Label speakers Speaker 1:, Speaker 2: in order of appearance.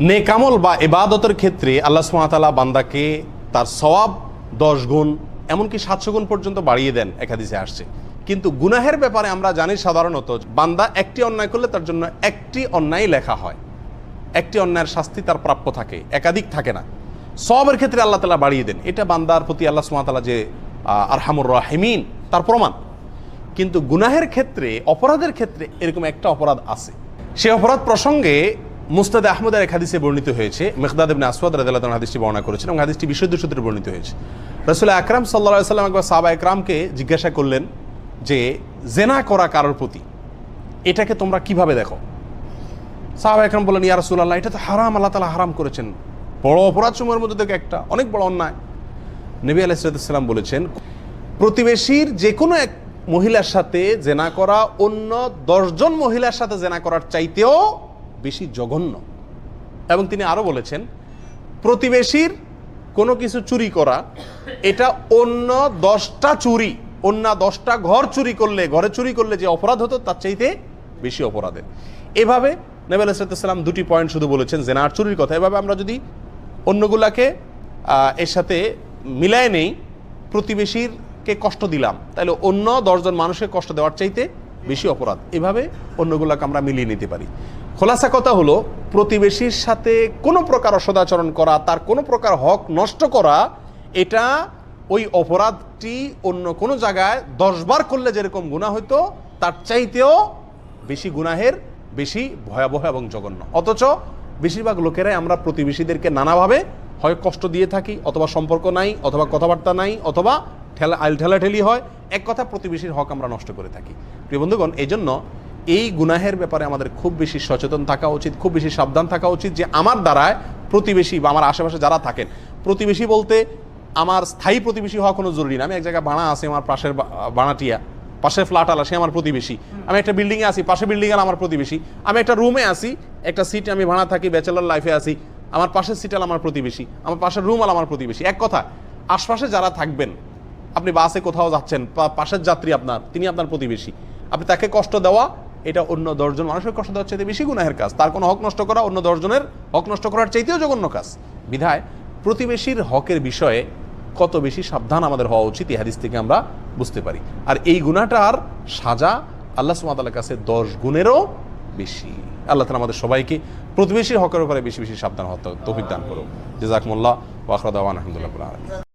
Speaker 1: নেক আমল বা ইবাদতের ক্ষেত্রে আল্লাহ সুবহানাহু ওয়া তাআলা বান্দাকে তার সওয়াব 10 গুণ এমনকি 700 গুণ পর্যন্ত বাড়িয়ে দেন, এক হাদিসে আসছে। কিন্তু গুনাহের ব্যাপারে আমরা জানি সাধারণত বান্দা একটি অন্যায় করলে তার জন্য একটি অন্যায় লেখা হয়, একটি অন্যায়ের শাস্তি তার প্রাপ্য থাকে, একাধিক থাকে না। সওয়াবের ক্ষেত্রে আল্লাহ তাআলা বাড়িয়ে দেন, এটা বান্দার প্রতি আল্লাহ সুবহানাহু ওয়া তাআলা যে আরহামুর রাহিমিন তার প্রমাণ। কিন্তু গুনাহের ক্ষেত্রে, অপরাধের ক্ষেত্রে এরকম একটা অপরাধ আছে। সে অপরাধ প্রসঙ্গে মুসনাদে আহমদের এক হাদিসে বর্ণিত হয়েছে, মিকদাদ ইবনে আসওয়াদ রাদিয়াল্লাহু আনহু হাদিসটি বর্ণনা করেছেন এবং হাদিসটি বিশুদ্ধ সূত্রে বর্ণিত হয়েছে। রাসূল আকরাম সাল্লাল্লাহু আলাইহি ওয়াসাল্লাম একবার সাহাবা একরামকে জিজ্ঞাসা করলেন যে জেনা করা কারোর প্রতি এটাকে তোমরা কিভাবে দেখো? সাহাবা একরাম বললেন, ইয়া রাসূলুল্লাহ, এটা তো হারাম, আল্লাহ তাআলা হারাম করেছেন, বড় অপরাধ সমূহের মধ্যে থেকে একটা, অনেক বড় অন্যায়। নবী আলাইহিস সালাম বলেছেন, প্রতিবেশীর যে কোনো এক মহিলার সাথে জেনা করা অন্য 10 জন মহিলার সাথে জেনা করার চাইতেও বেশি জঘন্য। এবং তিনি আরো বলেছেন, প্রতিবেশীর কোনো কিছু চুরি করা এটা অন্য 10টা চুরি, অন্য 10টা ঘর চুরি করলে, ঘরে চুরি করলে যে অপরাধ হতো তার চাইতে বেশি অপরাধের। এভাবে নবী আলাইহিস সালাম দুটি পয়েন্ট শুধু বলেছেন, জেনা আর চুরির কথা। এভাবে আমরা যদি অন্যগুলাকে এর সাথে মিলায় নেই, প্রতিবেশীরকে কষ্ট দিলাম, তাহলে অন্য 10 জন মানুষকে কষ্ট দেওয়ার চাইতে বেশি অপরাধ। এভাবে অন্যগুলোকে আমরা মিলিয়ে নিতে পারি। খোলাসা কথা হলো, প্রতিবেশীর সাথে কোনো প্রকার অসদাচরণ করা, তার কোনো প্রকার হক নষ্ট করা, এটা ওই অপরাধটি অন্য কোনো জায়গায় 10 বার করলে যেরকম গুনাহ হইতো তার চাইতেও বেশি গুনাহের, বেশি ভয়াবহ এবং জঘন্য। অথচ বেশিরভাগ লোকেরাই আমরা প্রতিবেশীদেরকে নানাভাবে হয় কষ্ট দিয়ে থাকি, অথবা সম্পর্ক নাই, অথবা কথাবার্তা নাই, অথবা ঠেলাঠেলি হয়। এক কথা, প্রতিবেশীর হক আমরা নষ্ট করে থাকি। প্রিয় বন্ধুগণ, এই জন্য এই গুনাহের ব্যাপারে আমাদের খুব বেশি সচেতন থাকা উচিত, খুব বেশি সাবধান থাকা উচিত যে আমার দ্বারায় প্রতিবেশী বা আমার আশেপাশে যারা থাকেন, প্রতিবেশী বলতে আমার স্থায়ী প্রতিবেশী হওয়া কোনো জরুরি না। আমি এক জায়গায় ভাড়া আছি, আমার পাশের ভাড়াটিয়া, পাশের ফ্ল্যাট আলা, সে আমার প্রতিবেশী। আমি একটা বিল্ডিংয়ে আছি, পাশের বিল্ডিং আলা আমার প্রতিবেশী। আমি একটা রুমে আছি, একটা সিটে আমি ভাড়া থাকি, ব্যাচেলর লাইফে আছি, আমার পাশের সিট আলা আমার প্রতিবেশী, আমার পাশের রুম আলা আমার প্রতিবেশী। এক কথা, আশপাশে যারা থাকবেন, আপনি বাসে কোথাও যাচ্ছেন, পাশের যাত্রী আপনার, তিনি আপনার প্রতিবেশী, আপনি তাকে কষ্ট দেওয়া, এটা অন্য 10 জন মানুষের কষ্ট দেওয়ার চাইতে বেশি গুনাহের কাজ। তার কোনো হক নষ্ট করা অন্য 10 জনের হক নষ্ট করার চাইতেও জঘন্য কাজ। বিধায় প্রতিবেশীর হকের বিষয়ে কত বেশি সাবধান আমাদের হওয়া উচিত, এই হাদিস থেকে আমরা বুঝতে পারি। আর এই গুনাহটার সাজা আল্লাহ সুবহানাহু ওয়া তাআলার কাছে 10 গুণেরও বেশি। আল্লাহ তাআলা আমাদের সবাইকে প্রতিবেশীর হকের উপরে বেশি বেশি সাবধান হওয়ার তৌফিক দান করুন। জাযাকুমুল্লাহ ওয়া আখিরু দাওয়ানা আলহামদুলিল্লাহি রাব্বিল আলামিন।